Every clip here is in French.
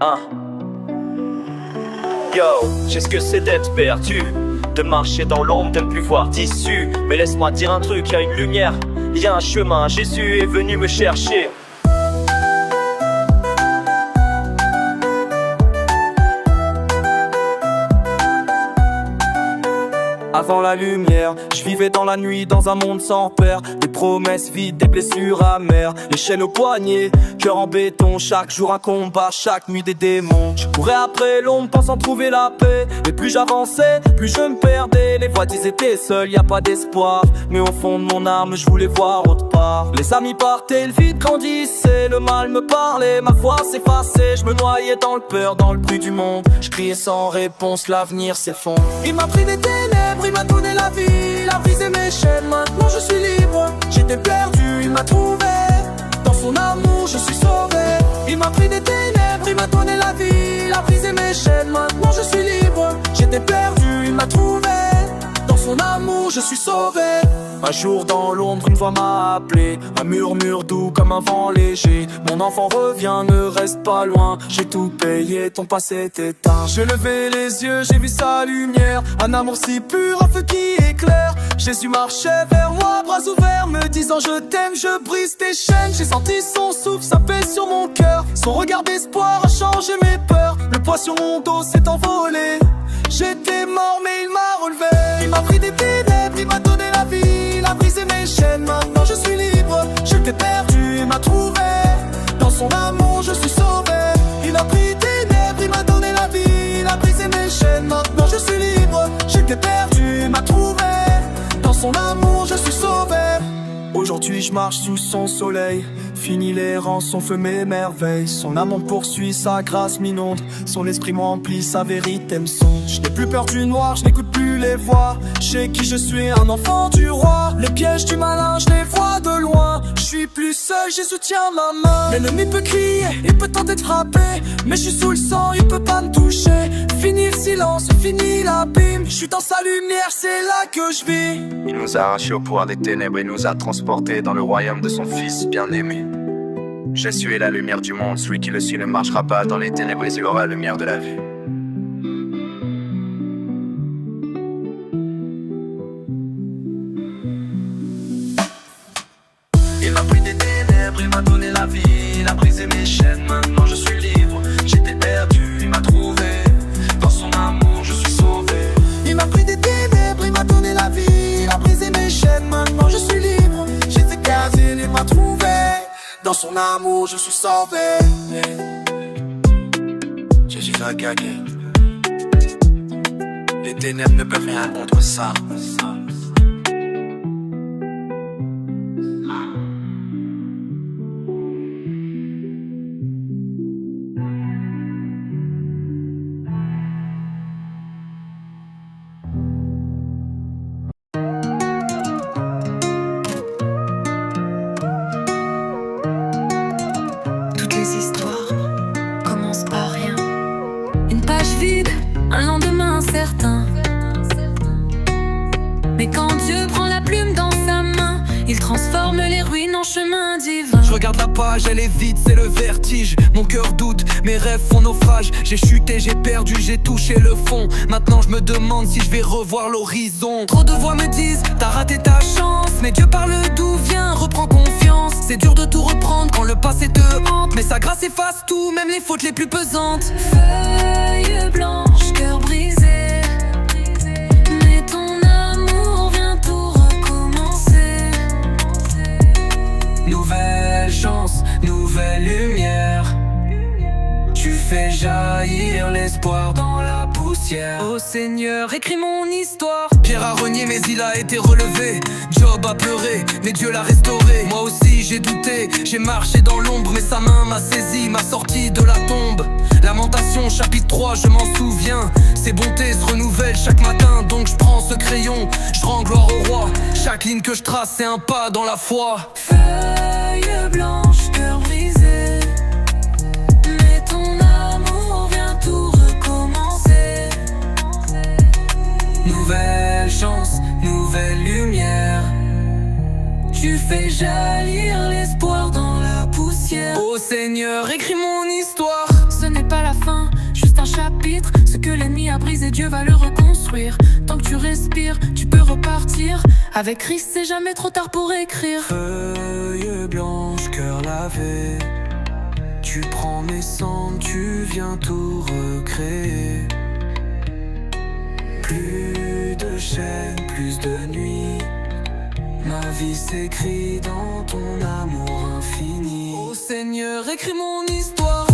Hein. Yo, j'ai ce que c'est d'être perdu, de marcher dans l'ombre, de ne plus voir d'issue. Mais laisse-moi dire un truc, y'a une lumière, y'a un chemin, Jésus est venu me chercher. Avant la lumière, je vivais dans la nuit, dans un monde sans père. Des promesses vides, des blessures amères, les chaînes au poignet, cœur en béton. Chaque jour un combat, chaque nuit des démons. Je courais après l'ombre, pensant trouver la paix. Et plus j'avançais, plus je me perdais. Les voix disaient t'es seul, y a pas d'espoir. Mais au fond de mon âme, je voulais voir autre part. Les amis partaient, le vide grandissait. Le mal me parlait, ma foi s'effaçait. Je me noyais dans le peur, dans le bruit du monde. Je criais sans réponse, l'avenir s'effondre. Il m'a pris des ténèbres, il m'a donné la vie, il a brisé mes chaînes, maintenant je suis libre. J'étais perdu, il m'a trouvé, dans son amour je suis sauvé. Il m'a pris des ténèbres, il m'a donné la vie, il a brisé mes chaînes, maintenant je suis libre. J'étais perdu, il m'a trouvé, dans son amour je suis sauvé. Un jour dans l'ombre une voix m'a appelé, un murmure doux comme un vent léger. Mon enfant revient, ne reste pas loin, j'ai tout payé, ton passé est éteint. J'ai levé les yeux, j'ai vu sa lumière, un amour si pur, un feu qui éclaire. Jésus marchait vers moi, bras ouverts, me disant je t'aime, je brise tes chaînes. J'ai senti son souffle, sa paix sur mon cœur, son regard d'espoir a changé mes peurs. Le poids sur mon dos s'est envolé, j'étais mort mais il m'a relevé. Il m'a pris des ténèbres, il m'a donné la vie, il a brisé mes chaînes, maintenant je suis libre. J'étais perdu, il m'a trouvé, dans son amour je suis sauvé. Il a pris des ténèbres, il m'a donné la vie, il a brisé mes chaînes, maintenant je suis libre. J'étais perdu, il m'a trouvé, dans son amour je suis sauvé. Aujourd'hui je marche sous son soleil, fini l'errance, son feu mes merveilles. Son amour me poursuit, sa grâce m'inonde, son esprit m'emplit, sa vérité me sonde. Je n'ai plus peur du noir, je n'écoute plus les voix, je sais qui je suis, un enfant du roi. Les pièges du malin, je les vois de loin, je suis plus seul, Jésus tient ma main. L'ennemi peut crier, il peut tenter de frapper, mais je suis sous le sang, il peut pas me toucher. Fini le silence, fini l'abîme, je suis dans sa lumière, c'est là que je vis. Il nous a arrachés au pouvoir des ténèbres et nous a transportés dans le royaume de son Fils bien-aimé. Jésus est la lumière du monde, celui qui le suit ne marchera pas dans les ténèbres, il aura la lumière de la vie. Il m'a pris des ténèbres, il m'a donné la vie, il a brisé mes chaînes, maintenant je suis libre. J'étais perdu, il m'a trouvé, dans son amour je suis sauvé. Il m'a pris des ténèbres, il m'a donné la vie, il a brisé mes chaînes, maintenant je suis libre. J'étais perdu, il m'a trouvé, dans son amour je suis sauvé. Jésus a gagné, les ténèbres ne peuvent rien contre ça. Toutes les histoires commencent par rien. Une page vide, un lendemain incertain. Mais quand Dieu prend la plume dans sa main, il transforme les ruines en chemin divin. Je regarde la page, elle est vide, c'est le vertige. Mon cœur doute, mes rêves font naufrage. J'ai chuté, j'ai perdu, j'ai touché le fond. Maintenant je me demande si je vais revoir l'horizon. Trop de voix me disent, t'as raté ta chance. Mais Dieu parle d'où vient, reprends confiance. C'est dur de tout reprendre quand le passé te hante, mais sa grâce efface tout, même les fautes les plus pesantes. Feuille blanche, cœur brisé, mais ton amour vient tout recommencer. Nouvelle chance, nouvelle lumière. Tu fais jaillir l'espoir dans la poussière. Oh Seigneur, écris mon histoire. Pierre a renié mais il a été relevé. Job a pleuré mais Dieu l'a restauré. Moi aussi j'ai douté, j'ai marché dans l'ombre, mais sa main m'a saisi, m'a sorti de la tombe. Lamentation chapitre 3, je m'en souviens. Ses bontés se renouvellent chaque matin, donc je prends ce crayon, je rends gloire au roi. Chaque ligne que je trace c'est un pas dans la foi. Feuille blanche, cœur brisé, mais ton amour vient tout recommencer. Nouvelle chance, nouvelle lumière. Tu fais jaillir l'espoir dans la poussière. Oh Seigneur, écris mon histoire. Ce n'est pas la chapitre. Ce que l'ennemi a brisé, Dieu va le reconstruire. Tant que tu respires, tu peux repartir. Avec Christ, c'est jamais trop tard pour écrire. Feuille blanche, cœur lavé. Tu prends mes cendres, tu viens tout recréer. Plus de chaînes, plus de nuit. Ma vie s'écrit dans ton amour infini. Oh Seigneur, écris mon histoire.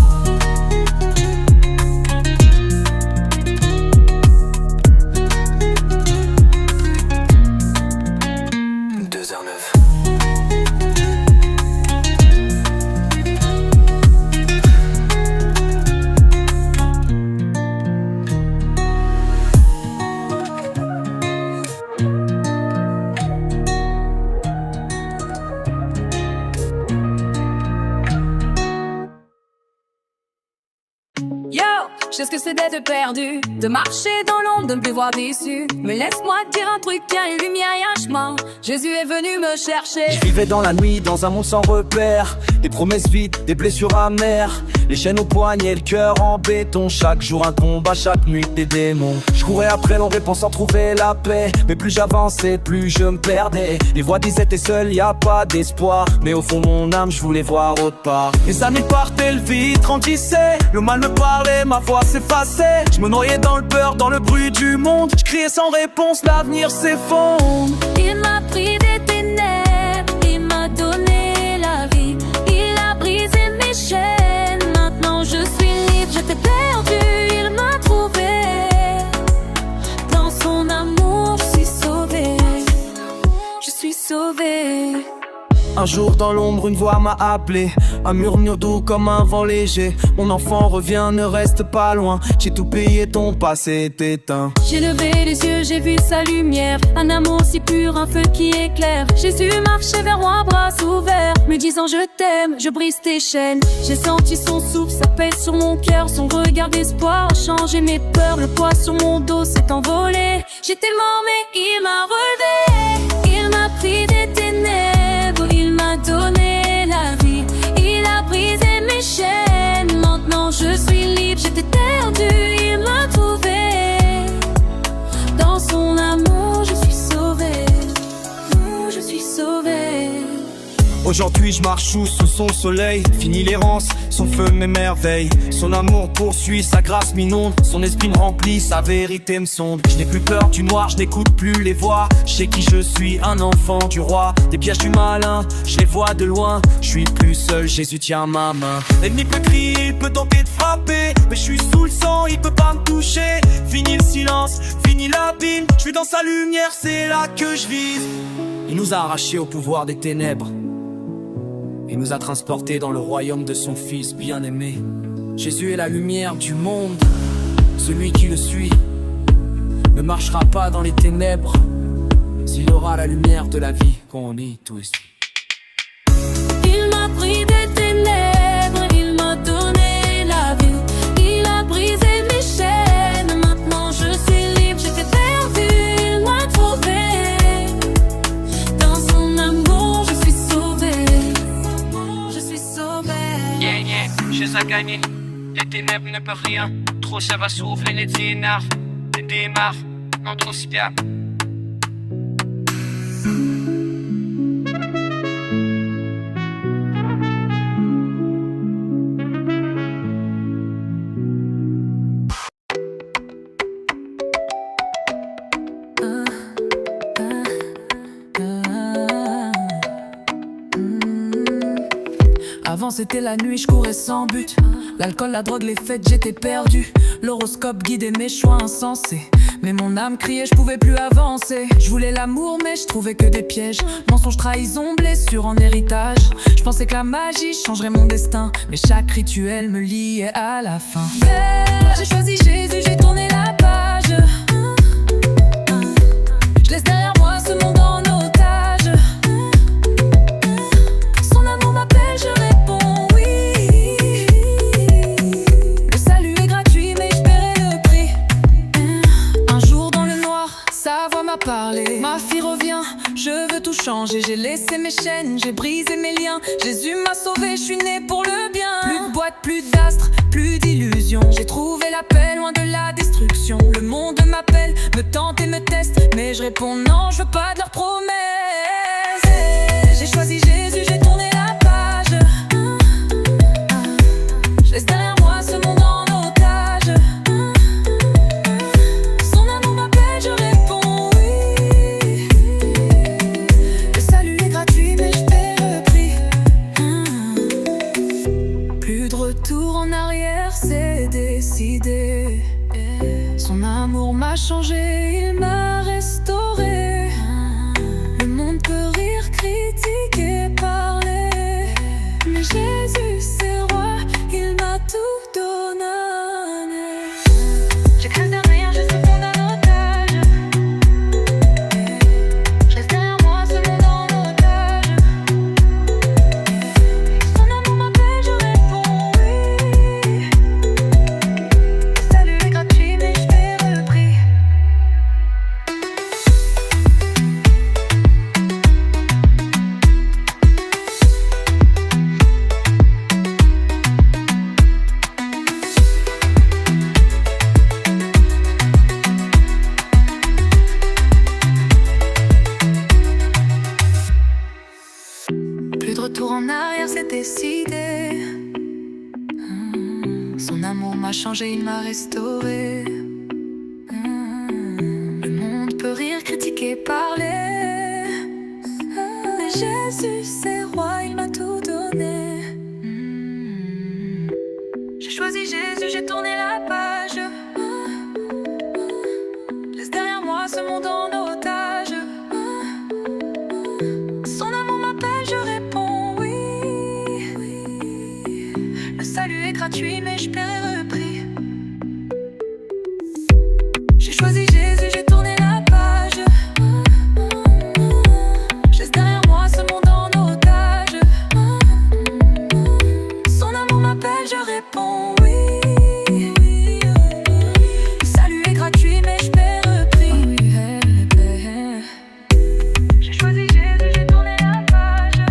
Je sais ce que c'est d'être perdu, de marcher dans l'ombre, de ne plus voir d'issue. Mais laisse-moi te dire un truc, il y a une lumière, il y a un chemin. Jésus est venu me chercher. Je vivais dans la nuit, dans un monde sans repère. Des promesses vides, des blessures amères. Les chaînes au poignet, le cœur en béton. Chaque jour un combat, chaque nuit des démons. Je courais après longue réponse sans trouver la paix. Mais plus j'avançais, plus je me perdais. Les voix disaient t'es seul, y a pas d'espoir. Mais au fond mon âme, je voulais voir autre part. Les années partaient, le vide grandissait. Le mal me parlait, ma voix s'effaçait. Je me noyais dans le beurre, dans le bruit du monde. Je criais sans réponse, l'avenir s'effondre. Il m'a pris des ténèbres, il m'a donné la vie. Il a brisé mes chaînes, maintenant je suis libre. J'étais perdu, il m'a trouvé. Dans son amour, je suis sauvé. Je suis sauvé. Un jour dans l'ombre, une voix m'a appelé. Un murmure doux comme un vent léger. Mon enfant revient, ne reste pas loin. J'ai tout payé, ton passé est éteint. J'ai levé les yeux, j'ai vu sa lumière. Un amour si pur, un feu qui éclaire. Jésus marchait vers moi, bras ouverts, me disant je t'aime, je brise tes chaînes. J'ai senti son souffle, ça pèse sur mon cœur. Son regard d'espoir a changé mes peurs. Le poids sur mon dos s'est envolé. J'étais mort mais il m'a relevé. Il m'a pris des ténèbres, il m'a donné la vie. Il a brisé mes chaînes, maintenant je suis libre. J'étais perdu, il m'a trouvé. Dans son amour, je suis sauvé. Je suis sauvé. Aujourd'hui je marche sous son soleil. Fini l'errance, son feu m'émerveille. Son amour poursuit, sa grâce m'inonde. Son esprit me remplit, sa vérité me sonde. Je n'ai plus peur du noir, je n'écoute plus les voix. Je sais qui je suis, un enfant du roi. Des pièges du malin, je les vois de loin. Je suis plus seul, Jésus tient ma main. L'ennemi peut crier, il peut tenter de frapper. Mais je suis sous le sang, il peut pas me toucher. Fini le silence, fini l'abîme. Je suis dans sa lumière, c'est là que je vise. Il nous a arrachés au pouvoir des ténèbres. Il nous a transportés dans le royaume de son Fils bien-aimé. Jésus est la lumière du monde. Celui qui le suit ne marchera pas dans les ténèbres, s'il aura la lumière de la vie qu'on y tous. Il m'a pris des ténèbres, il m'a donné la vie. Il a brisé mes chaînes, maintenant je suis libre. J'étais perdu, il m'a trouvé. Dans son amour, je suis sauvé. Je suis sauvé. Yeah, yeah, je sais à gagner. Les ténèbres ne peuvent rien. Trop ça va souffler les démarres. Les démarres, non trop si bien. Avant c'était la nuit, je courais sans but. L'alcool, la drogue, les fêtes, j'étais perdu. L'horoscope guidait mes choix insensés. Mais mon âme criait, je pouvais plus avancer. Je voulais l'amour mais je trouvais que des pièges. Mensonges, trahison, blessures en héritage. Je pensais que la magie changerait mon destin. Mais chaque rituel me liait à la fin. J'ai choisi Jésus, j'ai tourné la page. Je laisse derrière moi ce monde en otage. Son amour m'appelle, je réponds oui. Le salut est gratuit mais je paierai le prix. Un jour dans le noir, sa sa voix m'a parlé. Ma fille revient, je veux tout changer. J'ai laissé mes chaînes, j'ai brisé mes liens. Jésus m'a sauvé, je suis né pour le bien. Plus de boîtes, plus d'astres, plus d'illusions. J'ai trouvé la paix loin de la destruction. Le monde m'appelle, me tente et me teste, mais je réponds non, je veux pas de leurs promesses. J'ai choisi Jésus, j'ai tourné la page. Je laisse derrière moi ce monde en otage. Son amour m'appelle, je réponds oui. Le salut est gratuit, mais je paie le prix. Plus de retour en arrière, c'est décidé. Son amour m'a changé, il m'a restauré. Le monde peut rire, critiquer, parler, mais Jésus c'est roi, il m'a tout donné. J'écrase derrière, je suis fond d'un otage. Je laisse derrière moi ce monde en otage. Son amour m'appelle, je réponds oui. Le salut est gratuit, mais je paie le prix. Plus de retour en arrière, c'est décidé. Son amour m'a changé, il m'a restauré. Le monde peut rire, critiquer, parler, mais Jésus c'est roi, il m'a tout donné. J'ai choisi Jésus, j'ai tourné la page. Laisse derrière moi ce monde en otage. Son amour m'appelle, je réponds oui. Le salut est gratuit, mais je paierai le prix. J'ai choisi Jésus, j'ai tourné la page. Je laisse derrière moi ce monde en otage. Son amour m'appelle, je réponds oui. Le salut est gratuit, mais je paierai le prix. J'ai choisi Jésus, j'ai tourné la page.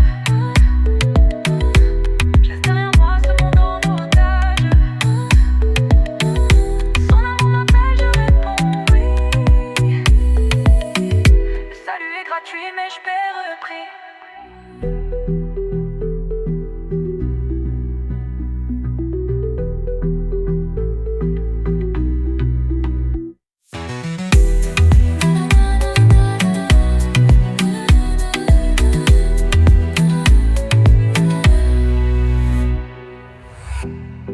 Je laisse derrière moi ce monde en otage. Son amour m'appelle, je réponds oui. Le salut est gratuit, mais je paie le prix.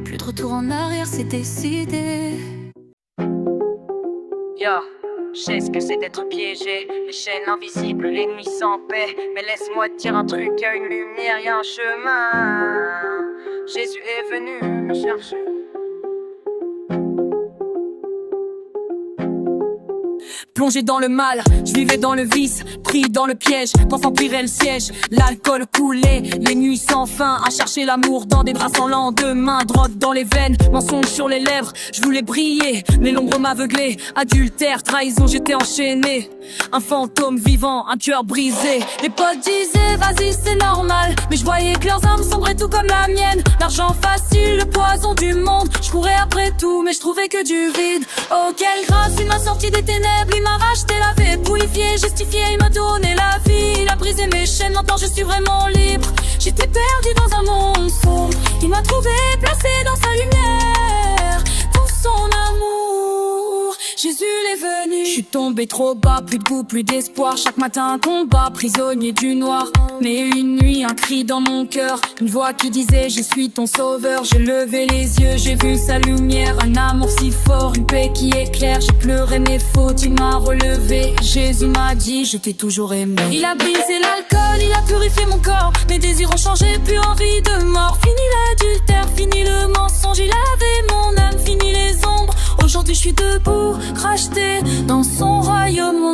Plus de retour en arrière, c'est décidé. Yo, je sais ce que c'est d'être piégé, les chaînes invisibles, les nuits sans paix. Mais laisse-moi te dire un truc, y'a une lumière, y'a un chemin. Jésus est venu me chercher. Plongé dans le mal, je vivais dans le vice, pris dans le piège, pensant empirer le siège. L'alcool coulait, les nuits sans fin, à chercher l'amour dans des bras sans lendemain. Drogue dans les veines, mensonge sur les lèvres, je voulais briller, mais l'ombre m'aveuglait. Adultère, trahison, j'étais enchaîné, un fantôme vivant, un cœur brisé. Les potes disaient vas-y c'est normal, mais je voyais que leurs âmes sombraient tout comme la mienne. L'argent facile, le poison du monde, je courais après tout, mais je trouvais que du vide. Oh quelle grâce, il m'a sorti des ténèbres, il m'a racheté, l'avait purifié, justifié, il m'a donné la vie. Il a brisé mes chaînes, maintenant je suis vraiment libre. J'étais perdu dans un monde sombre, il m'a trouvé, placé dans sa lumière, dans son amour. Jésus est venu. Je suis tombé trop bas, plus de goût, plus d'espoir. Chaque matin un combat, prisonnier du noir. Mais une nuit, un cri dans mon cœur, une voix qui disait je suis ton sauveur. J'ai levé les yeux, j'ai vu sa lumière, un amour si fort, une paix qui éclaire. J'ai pleuré mes fautes, il m'a relevé. Jésus m'a dit je t'ai toujours aimé. Il a brisé l'alcool, il a purifié mon corps. Mes désirs ont changé, plus envie de mort. Fini l'adultère, fini le mensonge. Il avait mon âme, fini les ombres. Aujourd'hui je suis debout, racheté dans son royaume.